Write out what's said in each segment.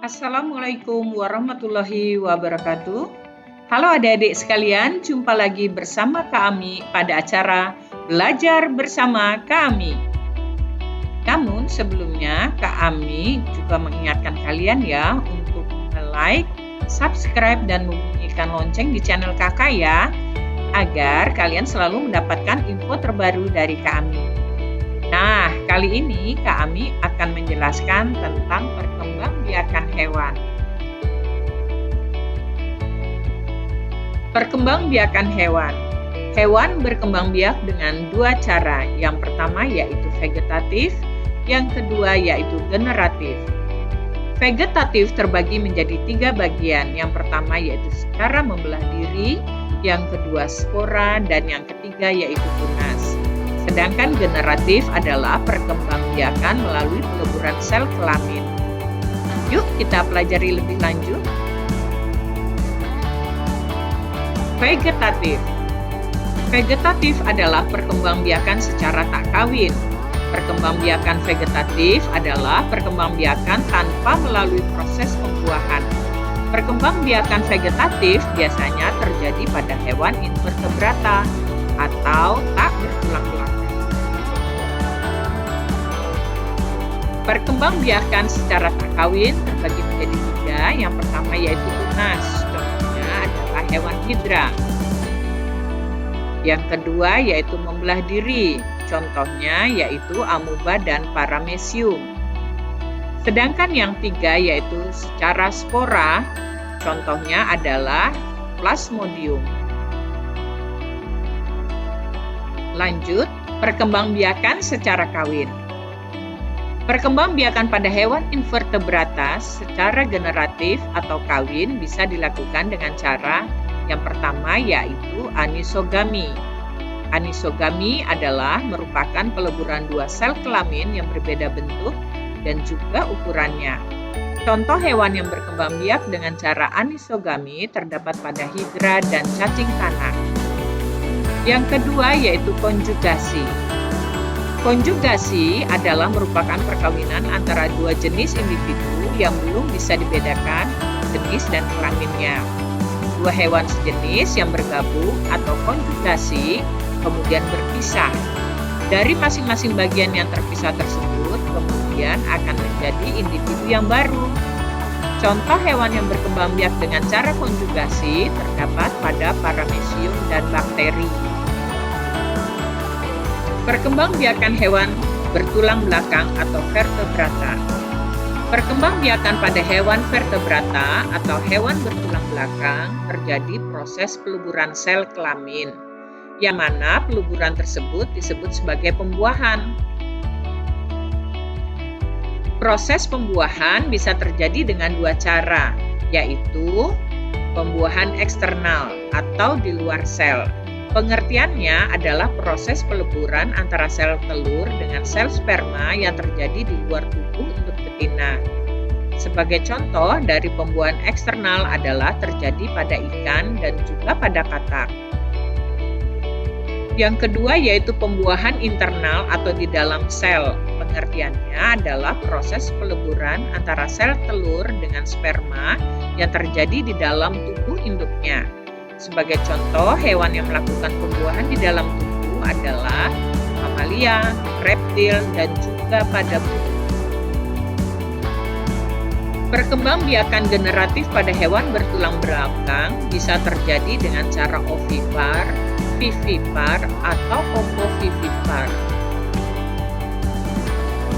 Assalamualaikum warahmatullahi wabarakatuh. Halo adik-adik sekalian, jumpa lagi bersama Kak Ami pada acara Belajar Bersama Kak Ami. Namun sebelumnya Kak Ami juga mengingatkan kalian ya untuk like, subscribe, dan membunyikan lonceng di channel kakak ya, agar kalian selalu mendapatkan info terbaru dari Kak Ami. Nah, kali ini Kak Ami akan menjelaskan tentang perkembangbiakan hewan. Perkembangbiakan hewan. Hewan berkembang biak dengan dua cara. Yang pertama yaitu vegetatif, yang kedua yaitu generatif. Vegetatif terbagi menjadi 3 bagian. Yang pertama yaitu secara membelah diri, yang kedua spora, dan yang ketiga yaitu tunas. Sedangkan generatif adalah perkembangbiakan melalui peleburan sel kelamin. Yuk kita pelajari lebih lanjut. Vegetatif. Vegetatif adalah perkembangbiakan secara tak kawin. Perkembangbiakan vegetatif adalah perkembangbiakan tanpa melalui proses pembuahan. Perkembangbiakan vegetatif biasanya terjadi pada hewan invertebrata atau tak bertulang belakang. Perkembangbiakan secara tak kawin terbagi menjadi 3. Yang pertama yaitu tunas, contohnya adalah hewan hidra. Yang kedua yaitu membelah diri, contohnya yaitu amuba dan paramecium. Sedangkan yang 3 yaitu secara spora, contohnya adalah plasmodium. Lanjut, perkembangbiakan secara kawin. Perkembangbiakan pada hewan invertebrata secara generatif atau kawin bisa dilakukan dengan cara yang pertama yaitu anisogami. Anisogami adalah merupakan peleburan 2 sel kelamin yang berbeda bentuk dan juga ukurannya. Contoh hewan yang berkembang biak dengan cara anisogami terdapat pada hidra dan cacing tanah. Yang kedua yaitu konjugasi. Konjugasi adalah merupakan perkawinan antara 2 jenis individu yang belum bisa dibedakan jenis dan kelaminnya. 2 hewan sejenis yang bergabung atau konjugasi kemudian berpisah. Dari masing-masing bagian yang terpisah tersebut kemudian akan menjadi individu yang baru. Contoh hewan yang berkembang biak dengan cara konjugasi terdapat pada paramecium dan bakteri. Perkembangbiakan hewan bertulang belakang atau vertebrata. Perkembangbiakan pada hewan vertebrata atau hewan bertulang belakang terjadi proses peluburan sel kelamin, yang mana peluburan tersebut disebut sebagai pembuahan. Proses pembuahan bisa terjadi dengan 2 cara, yaitu pembuahan eksternal atau di luar sel. Pengertiannya adalah proses peleburan antara sel telur dengan sel sperma yang terjadi di luar tubuh induk betina. Sebagai contoh dari pembuahan eksternal adalah terjadi pada ikan dan juga pada katak. Yang kedua yaitu pembuahan internal atau di dalam sel. Pengertiannya adalah proses peleburan antara sel telur dengan sperma yang terjadi di dalam tubuh induknya. Sebagai contoh, hewan yang melakukan pembuahan di dalam tubuh adalah mamalia, reptil, dan juga pada burung. Perkembangbiakan generatif pada hewan bertulang belakang bisa terjadi dengan cara ovipar, vivipar, atau ovovivipar.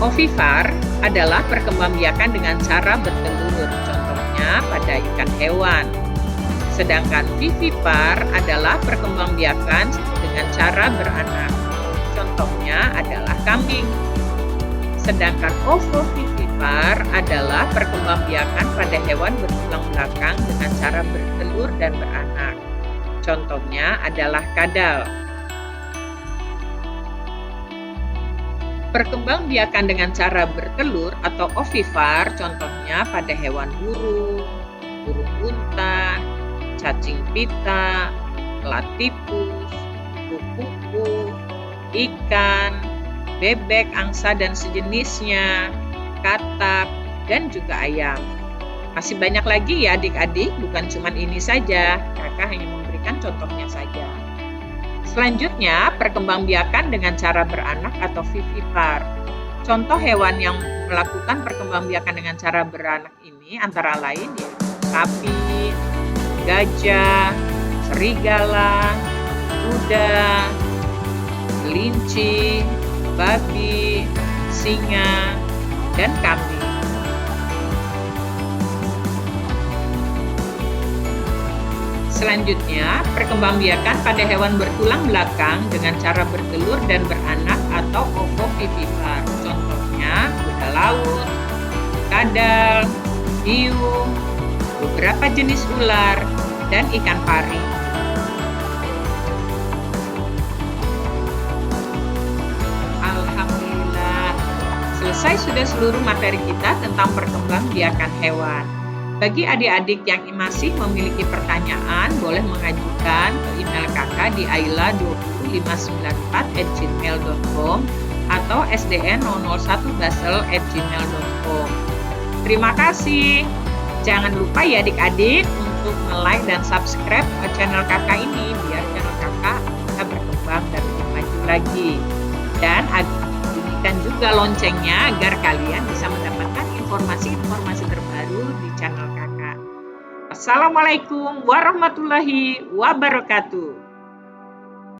Ovipar adalah perkembangbiakan dengan cara bertelur, contohnya pada ikan hewan. Sedangkan vivipar adalah perkembangbiakan dengan cara beranak. Contohnya adalah kambing. Sedangkan ovovivipar adalah perkembangbiakan pada hewan bertulang belakang dengan cara bertelur dan beranak. Contohnya adalah kadal. Perkembangbiakan dengan cara bertelur atau ovipar contohnya pada hewan burung, burung unta, cacing pita, platypus, kupu-kupu, ikan, bebek, angsa dan sejenisnya, katak, dan juga ayam. Masih banyak lagi ya adik-adik, bukan cuma ini saja. Kakak hanya memberikan contohnya saja. Selanjutnya, perkembangbiakan dengan cara beranak atau vivipar. Contoh hewan yang melakukan perkembangbiakan dengan cara beranak ini antara lain yaitu sapi, gajah, serigala, kuda, kelinci, babi, singa, dan kambing. Selanjutnya, perkembangbiakan pada hewan bertulang belakang dengan cara bertelur dan beranak atau ovovivipar. Contohnya, kuda laut, kadal, hiu, beberapa jenis ular, dan ikan pari. Alhamdulillah, selesai sudah seluruh materi kita tentang perkembangbiakan hewan. Bagi adik-adik yang masih memiliki pertanyaan, boleh mengajukan ke email kakak di aila20594@gmail.com atau sdn001basel@gmail.com. Terima kasih. Jangan lupa ya adik-adik untuk like dan subscribe channel kakak ini biar channel kakak bisa berkembang dan lebih maju lagi. Dan bunyikan juga loncengnya agar kalian bisa mendapatkan informasi-informasi terbaru di channel kakak. Assalamualaikum warahmatullahi wabarakatuh.